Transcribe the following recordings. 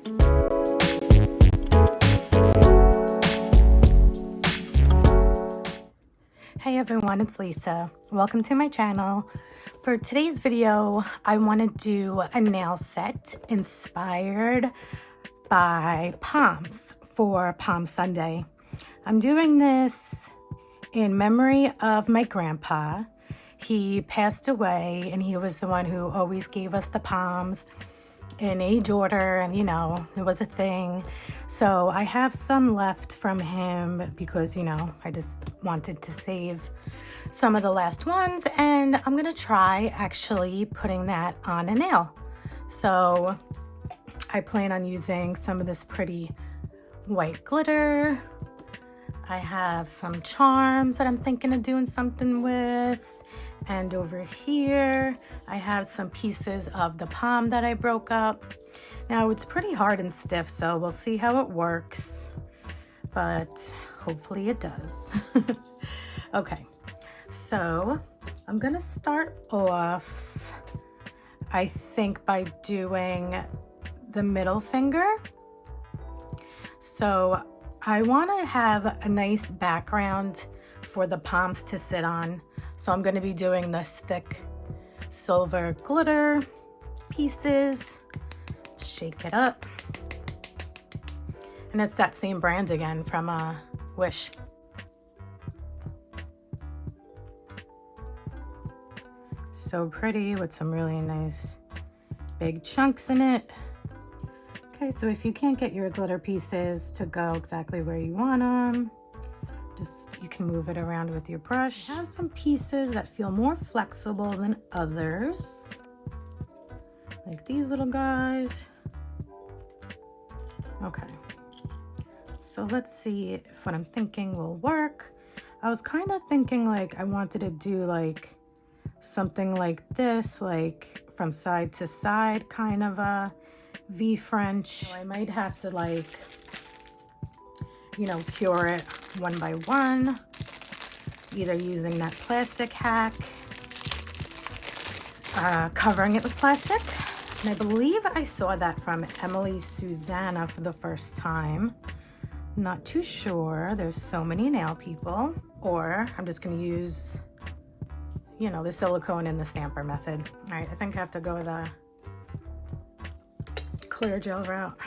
Hey everyone, it's Lisa. Welcome to my channel. For today's video, I want to do a nail set inspired by Palms for Palm Sunday. I'm doing this in memory of my grandpa. He passed away and he was the one who always gave us the palms in age order, and you know, it was a thing. So I have some left from him because, you know, I just wanted to save some of the last ones, and I'm gonna try actually putting that on a nail. So I plan on using some of this pretty white glitter. I have some charms that I'm thinking of doing something with. And over here, I have some pieces of the palm that I broke up. Now it's pretty hard and stiff, so we'll see how it works, but hopefully it does. Okay, so I'm gonna start off, I think, by doing the middle finger. So I wanna have a nice background for the palms to sit on. So I'm going to be doing this thick silver glitter pieces. Shake it up. And it's that same brand again from Wish. So pretty with some really nice big chunks in it. Okay, so if you can't get your glitter pieces to go exactly where you want them, you can move it around with your brush. I have some pieces that feel more flexible than others, like these little guys. Okay, so let's see if what I'm thinking will work. I was kind of thinking like I wanted to do like something like this, like from side to side, kind of a V French. So I might have to, like, you know, cure it one by one, either using that plastic hack, covering it with plastic. And I believe I saw that from Emily Susanna for the first time. Not too sure, there's so many nail people. Or I'm just gonna use, you know, the silicone in the stamper method. All right, I think I have to go with a clear gel route.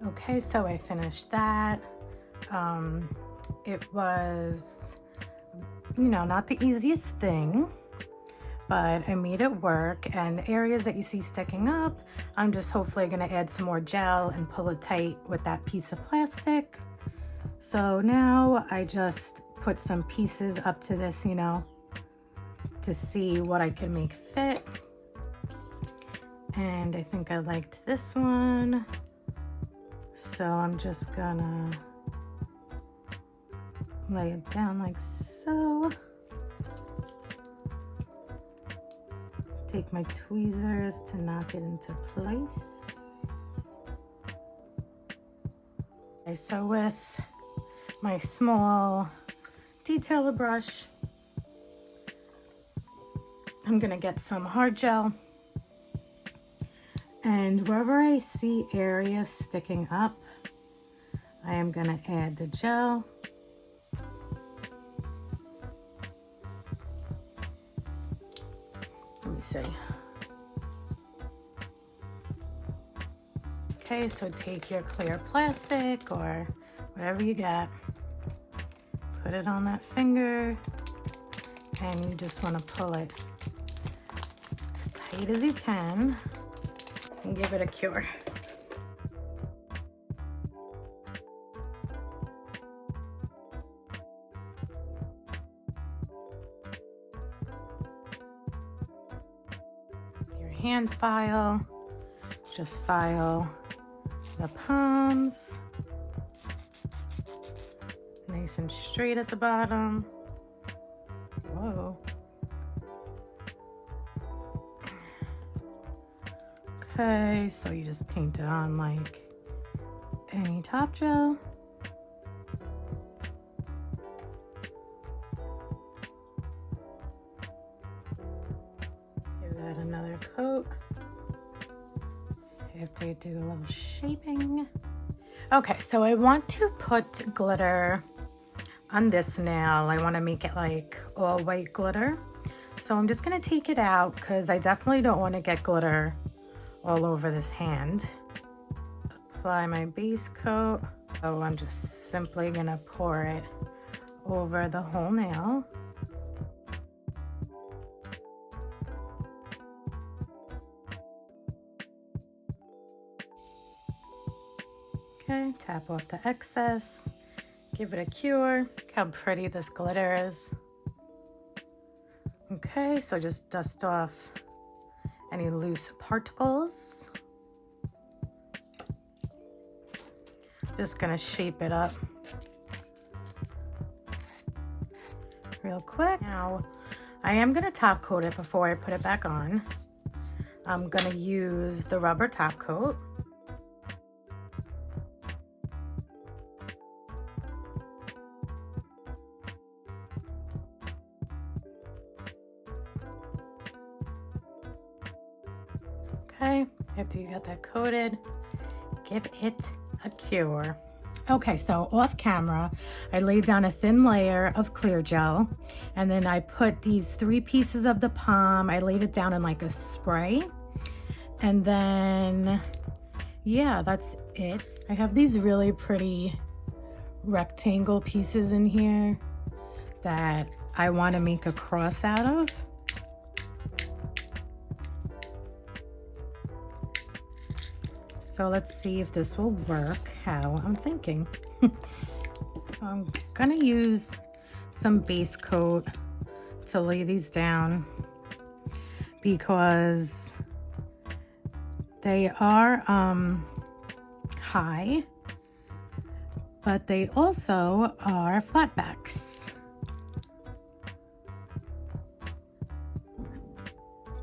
Okay, so I finished that. It was, you know, not the easiest thing, but I made it work. And areas that you see sticking up, I'm just hopefully gonna add some more gel and pull it tight with that piece of plastic. So now I just put some pieces up to this, you know, to see what I can make fit. And I think I liked this one. So I'm just gonna lay it down like so. Take my tweezers to knock it into place. Okay, so with my small detailer brush, I'm gonna get some hard gel. And wherever I see areas sticking up, I am gonna add the gel. Let me see. Okay, so take your clear plastic or whatever you got, put it on that finger, and you just wanna pull it as tight as you can and give it a cure. Your hand file, just file the palms. Nice and straight at the bottom. Whoa. Okay, so you just paint it on like any top gel. Give that another coat. After you do a little shaping. Okay, so I want to put glitter on this nail. I want to make it like all white glitter. So I'm just going to take it out because I definitely don't want to get glitter all over this hand. Apply my base coat. So I'm just simply going to pour it over the whole nail. Okay, tap off the excess. Give it a cure. Look how pretty this glitter is. Okay, so just dust off any loose particles. Just gonna shape it up real quick. Now, I am gonna top coat it before I put it back on. I'm gonna use the rubber top coat. Okay, after you got that coated, give it a cure. Okay, so off camera, I laid down a thin layer of clear gel, and then I put these 3 pieces of the palm. I laid it down in like a spray, and then, yeah, that's it. I have these really pretty rectangle pieces in here that I want to make a cross out of. So let's see if this will work how I'm thinking. So I'm gonna use some base coat to lay these down because they are high, but they also are flat backs.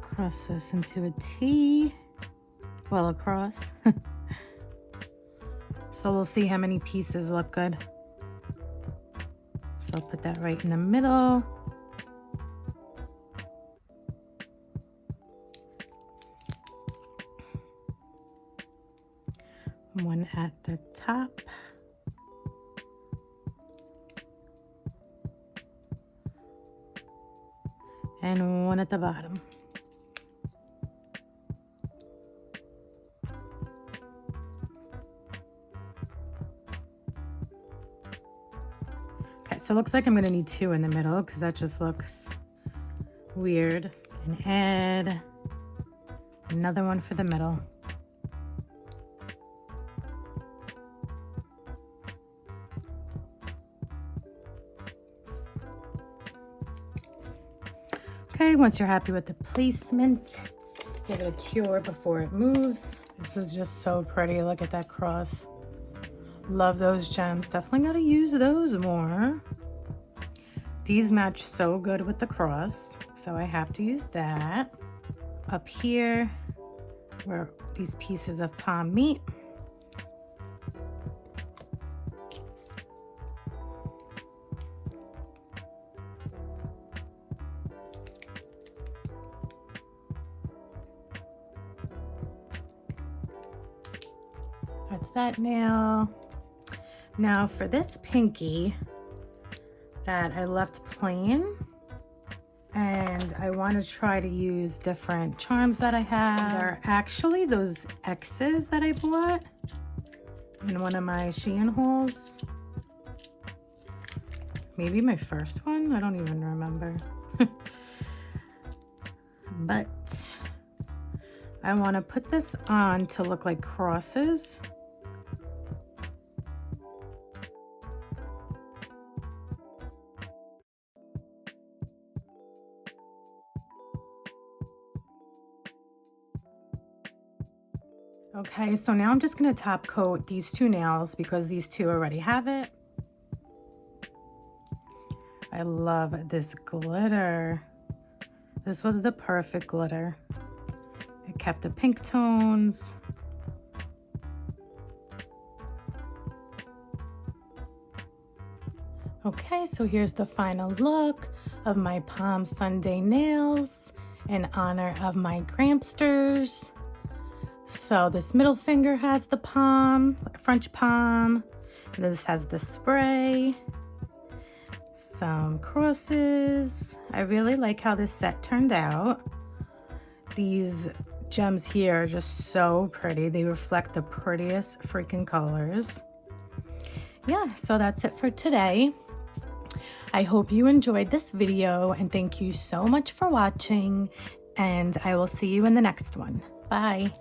Cross this into a T. Well, across. So we'll see how many pieces look good. So I'll put that right in the middle. One at the top. And one at the bottom. So it looks like I'm gonna need 2 in the middle because that just looks weird. And add another one for the middle. Okay, once you're happy with the placement, give it a cure before it moves. This is just so pretty. Look at that cross. Love those gems. Definitely gotta use those more. These match so good with the cross, so I have to use that. Up here, where these pieces of palm meet. That's that nail. Now for this pinky that I left plain, and I want to try to use different charms that I have. They're actually those X's that I bought in one of my Shein hauls. Maybe my first one? I don't even remember. But I want to put this on to look like crosses. Okay, so now I'm just going to top coat these two nails because these two already have it. I love this glitter. This was the perfect glitter. It kept the pink tones. Okay, so here's the final look of my Palm Sunday nails in honor of my Grampsters. So this middle finger has the palm, French palm, and this has the spray, some crosses. I really like how this set turned out. These gems here are just so pretty. They reflect the prettiest freaking colors. Yeah, so that's it for today. I hope you enjoyed this video and thank you so much for watching, and I will see you in the next one. Bye.